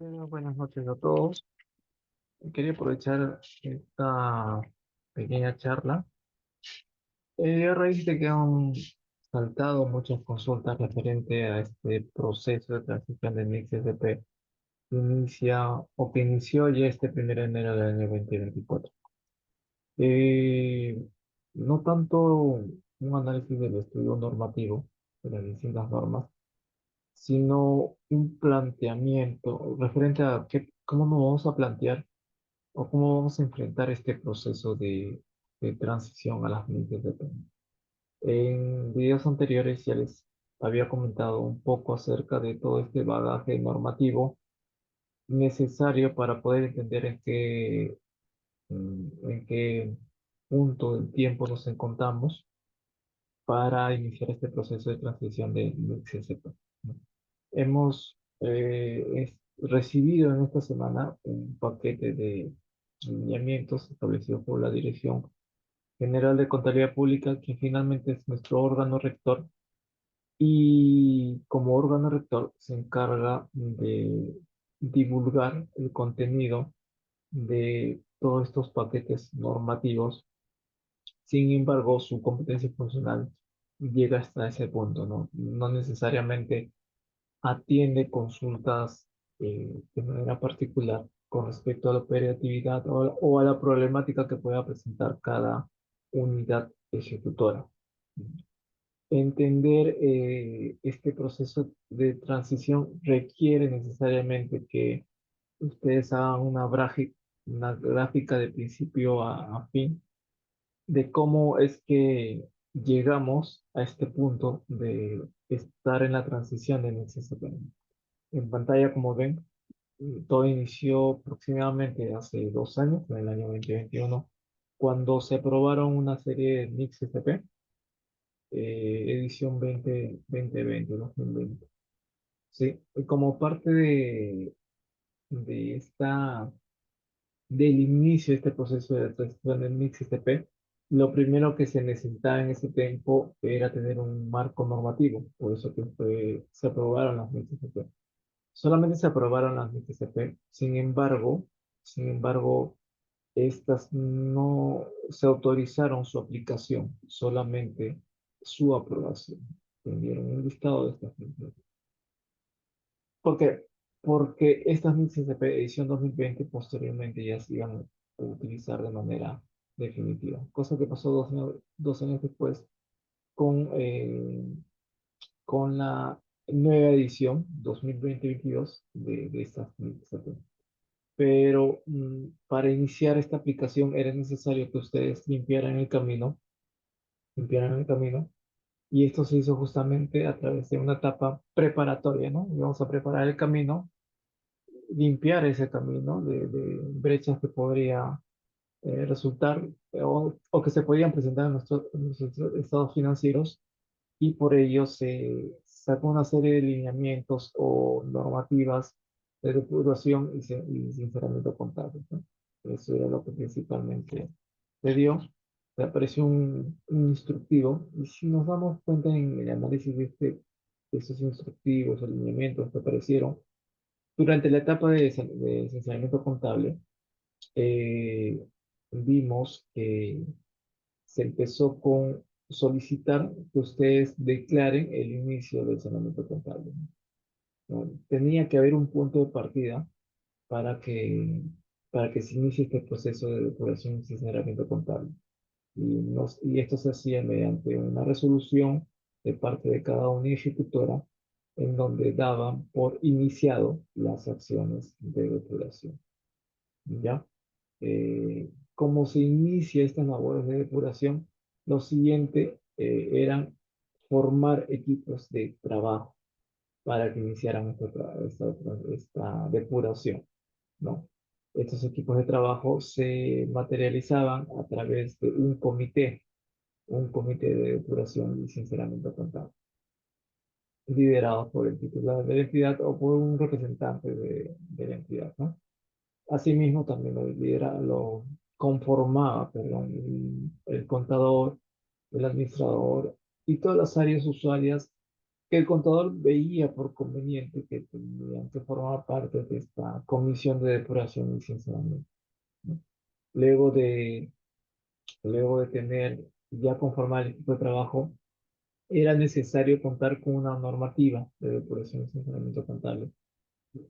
Hola, buenas noches a todos. Quería aprovechar esta pequeña charla. A raíz de que han saltado muchas consultas referente a este proceso de transición de MixSP que inicia o que inició ya este 1 de enero del año 2024. Eh, no tanto un análisis del estudio normativo de las distintas normas, sino un planteamiento referente a cómo nos vamos a plantear o cómo vamos a enfrentar este proceso de transición a las millas de PEM. En videos anteriores ya les había comentado un poco acerca de todo este bagaje normativo necesario para poder entender en qué punto del tiempo nos encontramos para iniciar este proceso de transición de MixSP. Hemos recibido en esta semana un paquete de lineamientos establecidos por la Dirección General de Contabilidad Pública, que finalmente es nuestro órgano rector, y como órgano rector se encarga de divulgar el contenido de todos estos paquetes normativos. Sin embargo, su competencia funcional llega hasta ese punto, ¿no? No necesariamente atiende consultas de manera particular con respecto a la operatividad o a la problemática que pueda presentar cada unidad ejecutora. Entender este proceso de transición requiere necesariamente que ustedes hagan una gráfica de principio a fin de cómo es que llegamos a este punto de estar en la transición de NCSP. En pantalla, como ven, todo inició aproximadamente hace 2 años, en el año 2021, cuando se aprobaron una serie de NICS STP, edición 2020, 2020. Sí, y como parte de del inicio de este proceso de transición del NICS STP, lo primero que se necesitaba en ese tiempo era tener un marco normativo, por eso que se aprobaron las NICS STP. Solamente se aprobaron las MXCP, sin embargo, estas no se autorizaron su aplicación, solamente su aprobación. Tendieron un listado de estas mismas. ¿Por qué? Porque estas MXCP edición 2020 posteriormente ya se iban a utilizar de manera definitiva, cosa que pasó 2 años después con, eh, con la nueva edición 2020-22 de estas MXCP. Pero para iniciar esta aplicación era necesario que ustedes limpiaran el camino, y esto se hizo justamente a través de una etapa preparatoria, ¿no? Y vamos a preparar el camino, limpiar ese camino de brechas que podría resultar o que se podían presentar en nuestros estados financieros, y por ello se sacó una serie de lineamientos o normativas de depuración y sinceramiento contable, ¿no? Eso era lo que principalmente le dio. Le apareció un instructivo, y si nos damos cuenta en el análisis de estos instructivos o lineamientos que aparecieron durante la etapa de sinceramiento contable, eh, vimos que se empezó con solicitar que ustedes declaren el inicio del saneamiento contable, ¿no? Tenía que haber un punto de partida para que, para que se inicie este proceso de depuración y saneamiento contable. Y esto se hacía mediante una resolución de parte de cada unidad ejecutora en donde daban por iniciado las acciones de depuración. ¿Ya? Cómo se inicia estas labores de depuración, lo siguiente eran formar equipos de trabajo para que iniciaran esta depuración, ¿no? Estos equipos de trabajo se materializaban a través de un comité de depuración y sinceramiento contable, liderado por el titular de la entidad o por un representante de la entidad, ¿no? Asimismo, también lo conformaba, perdón, el contador, el administrador y todas las áreas usuarias que el contador veía por conveniente que tenían que formar parte de esta comisión de depuración y sinceramiento, ¿no? Luego de, luego de tener ya conformado el equipo de trabajo, era necesario contar con una normativa de depuración y sinceramiento contable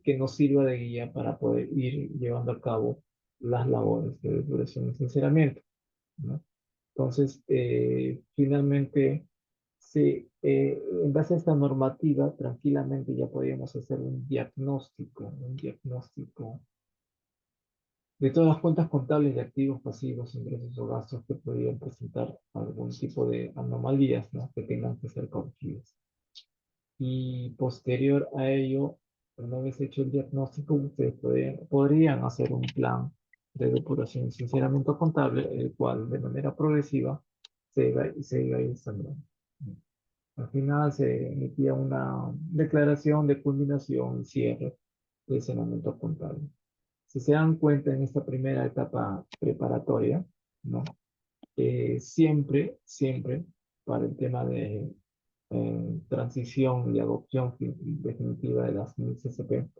que nos sirva de guía para poder ir llevando a cabo las labores de depuración y sinceramiento, ¿no? Entonces, finalmente, sí, en base a esta normativa, tranquilamente ya podíamos hacer un diagnóstico de todas las cuentas contables de activos, pasivos, ingresos o gastos que podrían presentar algún tipo de anomalías, ¿no? Que tengan que ser corregidas. Y posterior a ello, una vez hecho el diagnóstico, ustedes podrían hacer un plan de depuración y sinceramiento contable, el cual de manera progresiva se iba instalando. Al final se emitía una declaración de culminación y cierre de saneamiento contable. Si se dan cuenta en esta primera etapa preparatoria, ¿no? Siempre, para el tema de transición y adopción definitiva de las CCP,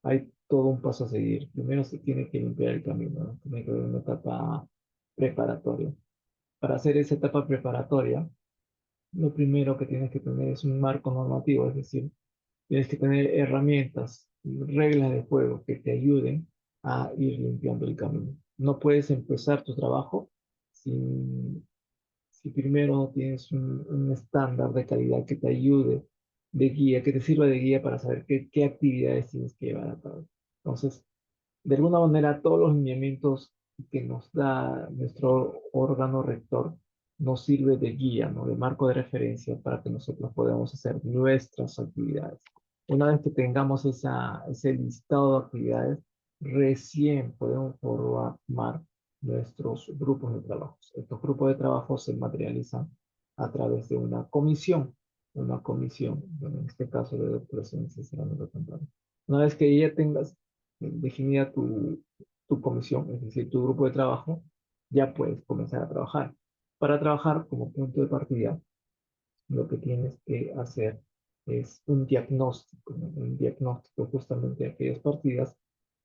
hay todo un paso a seguir. Primero se tiene que limpiar el camino, ¿no? Tiene que haber una etapa preparatoria. Para hacer esa etapa preparatoria, lo primero que tienes que tener es un marco normativo, es decir, tienes que tener herramientas, reglas de juego que te ayuden a ir limpiando el camino. No puedes empezar tu trabajo sin si primero no tienes un estándar de calidad que te ayude de guía, que te sirva de guía para saber qué actividades tienes que llevar a cabo. Entonces, de alguna manera, todos los lineamientos que nos da nuestro órgano rector nos sirve de guía, ¿no? De marco de referencia para que nosotros podamos hacer nuestras actividades. Una vez que tengamos ese listado de actividades, recién podemos formar nuestros grupos de trabajo. Estos grupos de trabajo se materializan a través de una comisión, bueno, en este caso de depuración y asesoramiento contable. Una vez que ya tengas definida tu comisión, es decir, tu grupo de trabajo, ya puedes comenzar a trabajar. Para trabajar como punto de partida, lo que tienes que hacer es un diagnóstico, ¿no? Un diagnóstico justamente de aquellas partidas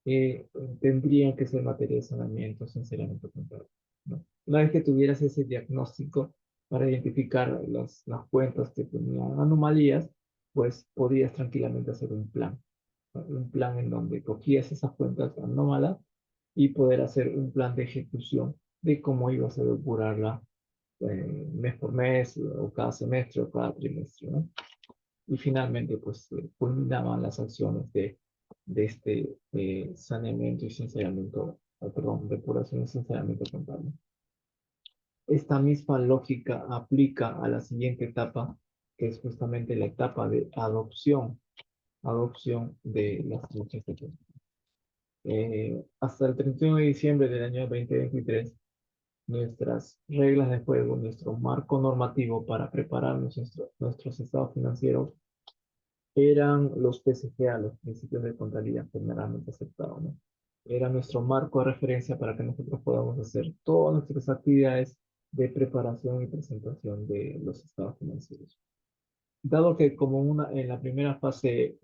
que tendrían que ser materia de saneamiento, sinceramente contable, ¿no? Una vez que tuvieras ese diagnóstico para identificar las cuentas que tenían anomalías, pues podías tranquilamente hacer un plan en donde cogías esas cuentas anómalas y poder hacer un plan de ejecución de cómo ibas a depurarla mes por mes o cada semestre o cada trimestre, ¿no? Y finalmente, pues, culminaban las acciones de este saneamiento y sinceramiento, perdón, depuración y sinceramiento contable. Esta misma lógica aplica a la siguiente etapa, que es justamente la etapa de adopción de las luchas de hasta el 31 de diciembre del año 2023, nuestras reglas de juego, nuestro marco normativo para preparar nuestros estados financieros eran los PCGA, los principios de contabilidad generalmente aceptados, ¿no? Era nuestro marco de referencia para que nosotros podamos hacer todas nuestras actividades de preparación y presentación de los estados financieros. Dado que como en la primera fase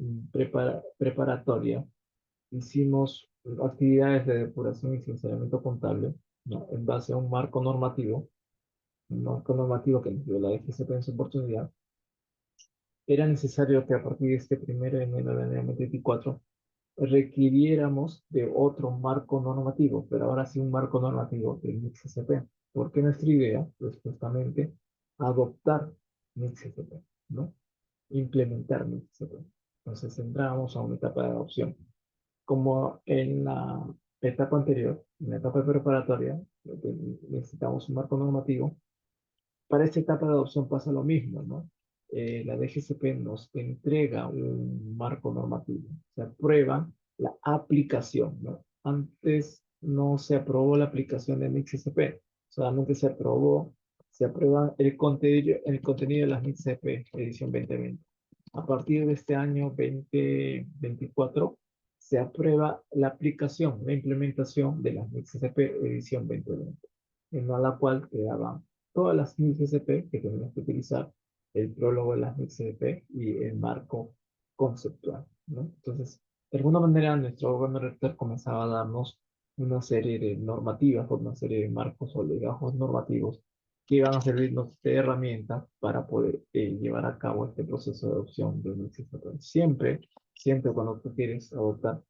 preparatoria, hicimos actividades de depuración y sinceramiento contable, ¿no? En base a un marco normativo que nos dio la DGCP en su oportunidad. Era necesario que a partir de este 1 de enero del año 2024 requiriéramos de otro marco normativo, pero ahora sí un marco normativo del MIX-SCP, porque nuestra idea es justamente adoptar MIX-SCP, ¿no? Implementar MIX-SCP. Entonces entramos a una etapa de adopción. Como en la etapa anterior, en la etapa preparatoria, necesitamos un marco normativo. Para esta etapa de adopción pasa lo mismo, ¿no? La DGCP nos entrega un marco normativo, se aprueba la aplicación, ¿no? Antes no se aprobó la aplicación de MIX-SCP, solamente se aprueba el contenido de las MIX-SCP edición 2020. A partir de este año 2024 se aprueba la aplicación, la implementación de las MIX-SCP edición 2020, en la cual quedaban todas las MIS SP que tenemos que utilizar el prólogo de las MIC-CDP y el marco conceptual, ¿no? Entonces, de alguna manera, nuestro órgano rector comenzaba a darnos una serie de normativas o una serie de marcos o legajos normativos que iban a servirnos de herramienta para poder llevar a cabo este proceso de adopción de un sistema. Siempre cuando tú quieres adoptar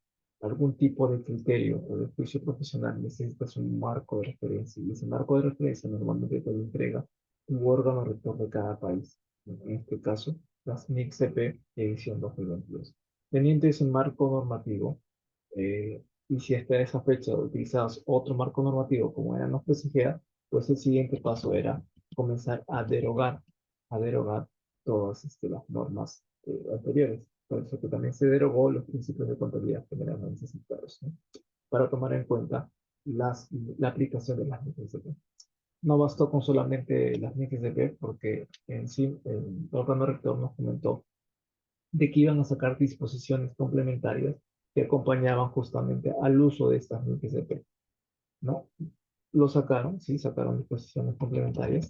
algún tipo de criterio o de juicio profesional, necesitas un marco de referencia y ese marco de referencia normalmente te lo entrega un órgano rector de cada país. En este caso, las NIC-CP edición 2022. Teniendo ese marco normativo, y si hasta esa fecha utilizabas otro marco normativo como eran los PCGA, pues el siguiente paso era comenzar a derogar todas las normas anteriores. Por eso que también se derogó los principios de contabilidad generalmente aceptados, ¿no? Para tomar en cuenta la aplicación de las NIC-CP. No bastó con solamente las NIC-CP porque en sí el órgano rector nos comentó de que iban a sacar disposiciones complementarias que acompañaban justamente al uso de estas NIC-CP, ¿no? Lo sacaron, sí, sacaron disposiciones complementarias.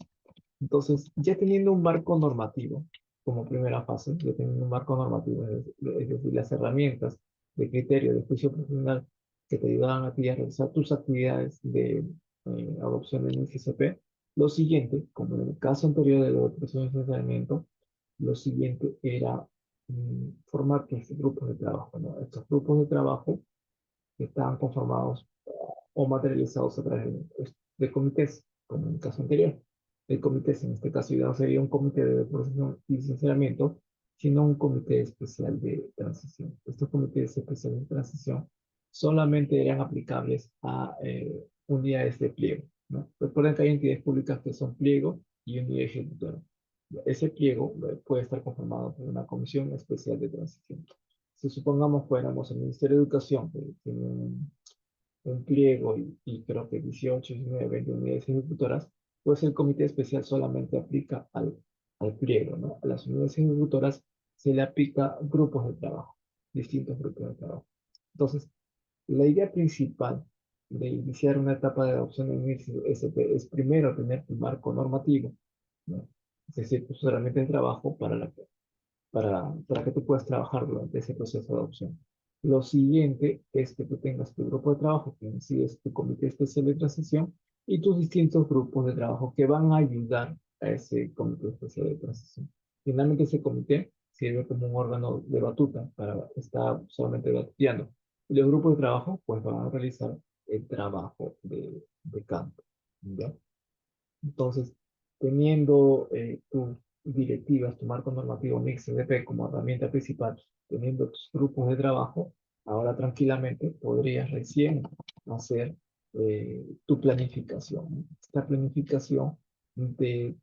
Entonces, ya teniendo un marco normativo como primera fase, ya teniendo un marco normativo, es decir, las herramientas de criterio de juicio profesional que te ayudaban a ti a realizar tus actividades de adopción del ICCP, lo siguiente, como en el caso anterior de la operación de funcionamiento, lo siguiente era formar estos grupos de trabajo, ¿no? Estos grupos de trabajo que estaban conformados o materializados a través de comités, como en el caso anterior. El comité, en este caso, ya no sería un comité de proceso y licenciamiento, sino un comité especial de transición. Estos comités especiales de transición solamente eran aplicables a unidades de pliego, ¿no? Recuerden que hay entidades públicas que son pliego y unidad ejecutora. Ese pliego puede estar conformado por una comisión especial de transición. Si supongamos fuéramos el Ministerio de Educación, que tiene un pliego y creo que 18, 19, 20 unidades ejecutoras, pues el comité especial solamente aplica al pliego, ¿no? A las unidades ejecutoras se le aplica grupos de trabajo, distintos grupos de trabajo. Entonces, la idea principal de iniciar una etapa de adopción en SP es primero tener tu marco normativo, ¿no? Es decir, tus herramientas de trabajo para que tú puedas trabajar durante ese proceso de adopción. Lo siguiente es que tú tengas tu grupo de trabajo, que en sí es tu comité especial de transición, y tus distintos grupos de trabajo que van a ayudar a ese comité especial de transición. Finalmente, ese comité sirve como un órgano de batuta para estar solamente batuteando. Y los grupos de trabajo, pues van a realizar el trabajo de campo, ¿ya? Entonces, teniendo tus directivas, tu marco normativo MIX-CDP como herramienta principal, teniendo tus grupos de trabajo, ahora tranquilamente podrías recién hacer tu planificación, ¿no? Esta planificación de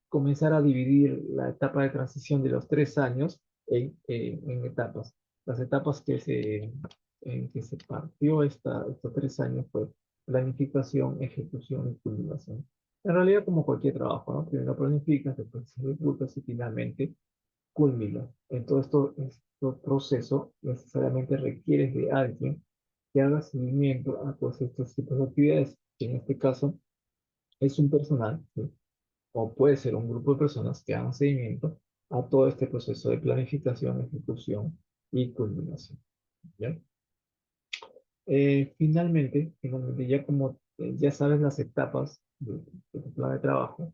comenzar a dividir la etapa de transición de los 3 años en etapas. Las etapas en que se partió estos 3 años fue planificación, ejecución y culminación. En realidad, como cualquier trabajo, ¿no? Primero planificas, después ejecutas y finalmente culminas. En todo esto proceso necesariamente requieres de alguien que haga seguimiento a todos estos tipos de actividades, que en este caso es un personal, ¿sí? O puede ser un grupo de personas que hagan seguimiento a todo este proceso de planificación, ejecución y culminación. ¿Ya? Finalmente, ya como ya sabes las etapas de tu plan de trabajo,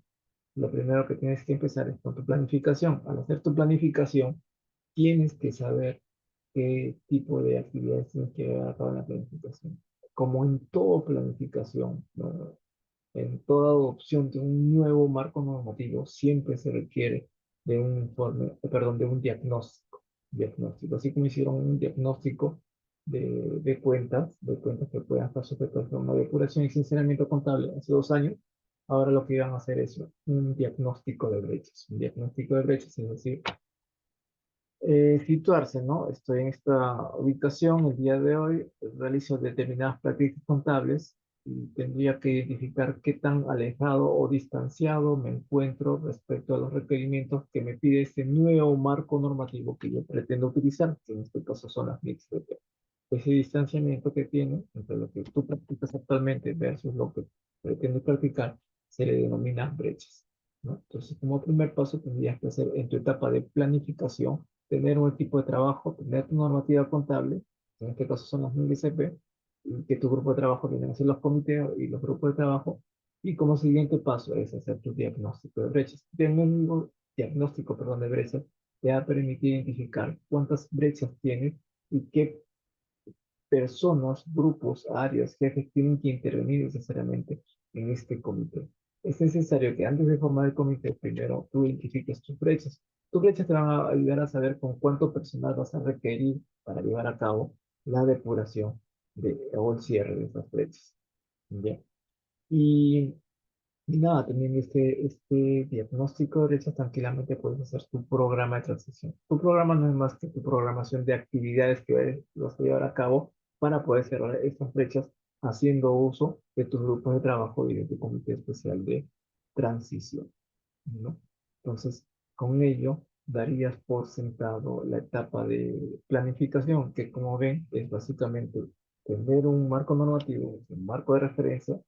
lo primero que tienes que empezar es con tu planificación. Al hacer tu planificación, tienes que saber qué tipo de actividades tienes que llevar a cabo en la planificación. Como en toda planificación, ¿no? En toda adopción de un nuevo marco normativo, siempre se requiere de un informe, perdón, de un diagnóstico. Así como hicieron un diagnóstico de cuentas que puedan estar sujetas a una depuración y sinceramiento contable hace 2 años, ahora lo que iban a hacer es un diagnóstico de brechas. Un diagnóstico de brechas, es decir, situarse, ¿no? Estoy en esta ubicación el día de hoy, realizo determinadas prácticas contables y tendría que identificar qué tan alejado o distanciado me encuentro respecto a los requerimientos que me pide este nuevo marco normativo que yo pretendo utilizar, que en este caso son las NICs. Ese distanciamiento que tiene entre lo que tú practicas actualmente versus lo que pretendes practicar se le denomina brechas. ¿no? Entonces, como primer paso, tendrías que hacer en tu etapa de planificación, tener un equipo de trabajo, tener tu normativa contable, en este caso son las 1000 y que tu grupo de trabajo tiene que ser los comités y los grupos de trabajo, y como siguiente paso es hacer tu diagnóstico de brechas. Diagnóstico, perdón, de brechas te va a permitir identificar cuántas brechas tienes y qué personas, grupos, áreas, jefes tienen que intervenir necesariamente en este comité. Es necesario que antes de formar el comité, primero tú identifiques tus brechas. Tus brechas te van a ayudar a saber con cuánto personal vas a requerir para llevar a cabo la depuración o el cierre de esas brechas. ¿Ya? Y y nada, teniendo este diagnóstico de brechas, tranquilamente puedes hacer tu programa de transición. Tu programa no es más que tu programación de actividades que vas a llevar a cabo para poder cerrar estas brechas haciendo uso de tus grupos de trabajo y de tu comité especial de transición, ¿no? Entonces, con ello darías por sentado la etapa de planificación, que como ven es básicamente tener un marco normativo, un marco de referencia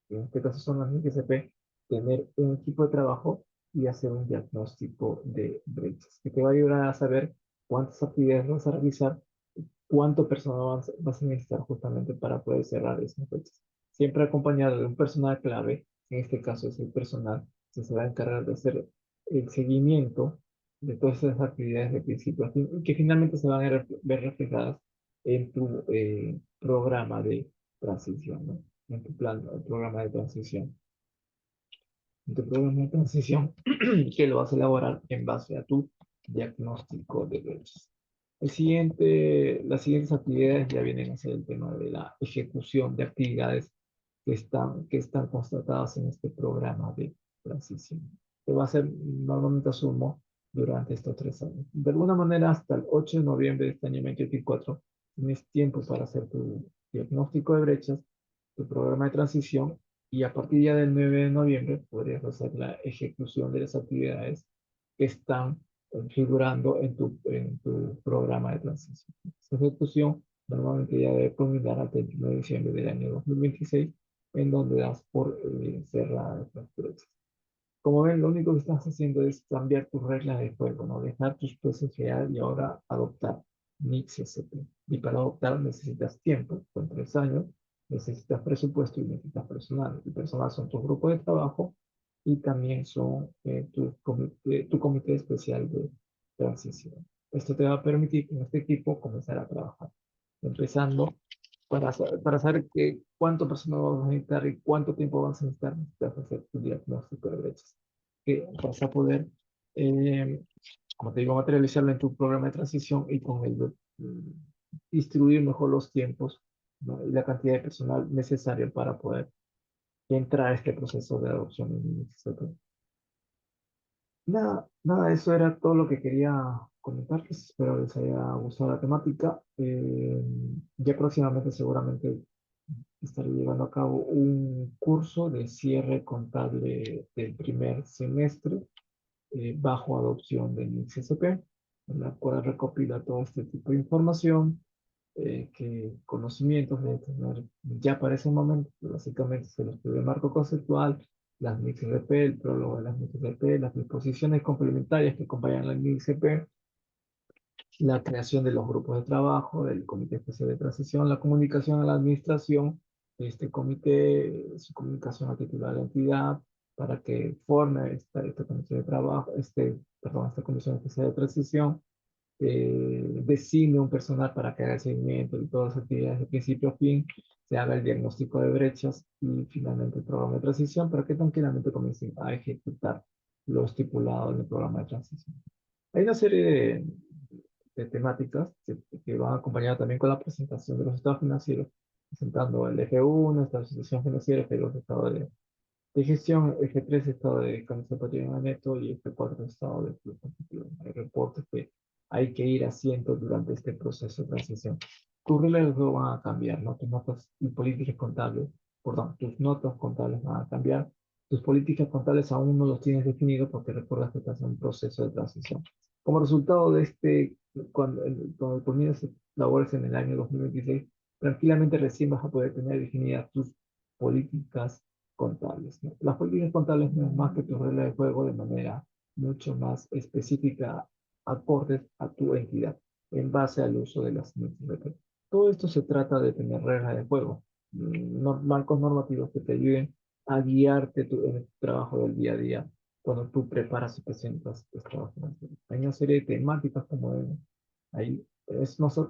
en este caso son las MXP, tener un equipo de trabajo y hacer un diagnóstico de brechas, que te va a ayudar a saber cuántas actividades vas a realizar, cuánto personal vas a necesitar justamente para poder cerrar esas brechas. Siempre acompañado de un personal clave, en este caso es el personal que se va a encargar de hacer el seguimiento de todas esas actividades de principio a fin, y que finalmente se van a ver reflejadas en tu programa de transición, ¿no? En tu plan, el programa de transición. En tu programa de transición que lo vas a elaborar en base a tu diagnóstico de brechas. Las siguientes actividades ya vienen a ser el tema de la ejecución de actividades que están constatadas en este programa de transición. Que va a ser, normalmente asumo, durante estos 3 años. De alguna manera, hasta el 8 de noviembre de este año 2024, tienes tiempo para hacer tu diagnóstico de brechas, tu programa de transición, y a partir ya del 9 de noviembre podrías hacer la ejecución de las actividades que están figurando en tu programa de transición. Esa ejecución normalmente ya debe culminar hasta el 1 de diciembre del año 2026, en donde das por cerradas las brechas. Como ven, lo único que estás haciendo es cambiar tus reglas de juego, ¿no? Dejar tus PSGA y ahora adoptar Nix SP. Y para adoptar necesitas tiempo, son 3 años, necesitas presupuesto y necesitas personal. El personal son tus grupos de trabajo y también son tu comité especial de transición. Esto te va a permitir con este equipo comenzar a trabajar. Empezando para saber cuánto personal vamos a necesitar y cuánto tiempo vamos a necesitas hacer tu diagnóstico de brechas. Que vas a poder, eh, como te digo, materializarlo en tu programa de transición y con ello distribuir mejor los tiempos, ¿no? Y la cantidad de personal necesario para poder entrar a este proceso de adopción en el instituto. Nada, nada, eso era todo lo que quería comentarles. Espero les haya gustado la temática. Ya próximamente seguramente estaré llevando a cabo un curso de cierre contable del primer semestre bajo adopción del MIXSP, en la cual recopila todo este tipo de información, que conocimientos de tener ya para ese momento, básicamente se los pide el marco conceptual, las MIXRP, el prólogo de las MIXRP, las disposiciones complementarias que acompañan la MIXRP, la creación de los grupos de trabajo, del Comité Especial de Transición, la comunicación a la administración de este comité, su comunicación al titular de la entidad, para que forme esta comisión de trabajo, perdón, esta comisión especial de transición, designe un personal para que haga el seguimiento de todas las actividades de principio a fin, se haga el diagnóstico de brechas y finalmente el programa de transición para que tranquilamente comiencen a ejecutar lo estipulado en el programa de transición. Hay una serie de temáticas que van acompañadas también con la presentación de los estados financieros, presentando el F1, esta situación financiera, F2, estado de gestión, F3, estado de canasta patrimonio neto y F4, estado de flujo positivo. Hay reportes que hay que ir haciendo durante este proceso de transición. Tus reglas de juego van a cambiar, ¿no? Tus notas y políticas contables, perdón, tus notas contables van a cambiar. Tus políticas contables aún no los tienes definidos porque recuerdas que estás en un proceso de transición. Como resultado de cuando comienzas labores en el año 2026, tranquilamente recién vas a poder tener definidas tus políticas contables, ¿no? Las políticas contables no es más que tu regla de juego de manera mucho más específica, acordes a tu entidad, en base al uso de las mismas. Todo esto se trata de tener reglas de juego, marcos normativos que te ayuden a guiarte en el trabajo del día a día cuando tú preparas y presentas tus trabajos financieros. Hay una serie de temáticas como ahí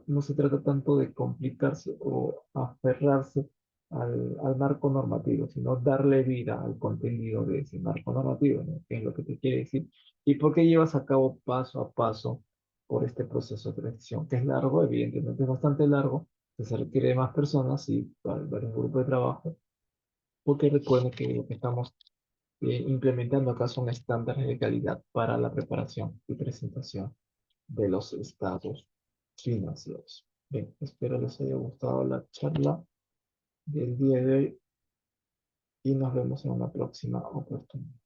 no se trata tanto de complicarse o aferrarse al marco normativo, sino darle vida al contenido de ese marco normativo, ¿no? ¿Qué es lo que te quiere decir? ¿Y por qué llevas a cabo paso a paso por este proceso de transición? Que es largo, evidentemente es bastante largo, que se requiere de más personas y varios grupos de trabajo, porque recuerden que lo que estamos implementando acá son estándares de calidad para la preparación y presentación de los estados financieros. Bien, espero les haya gustado la charla del día de hoy y nos vemos en una próxima oportunidad.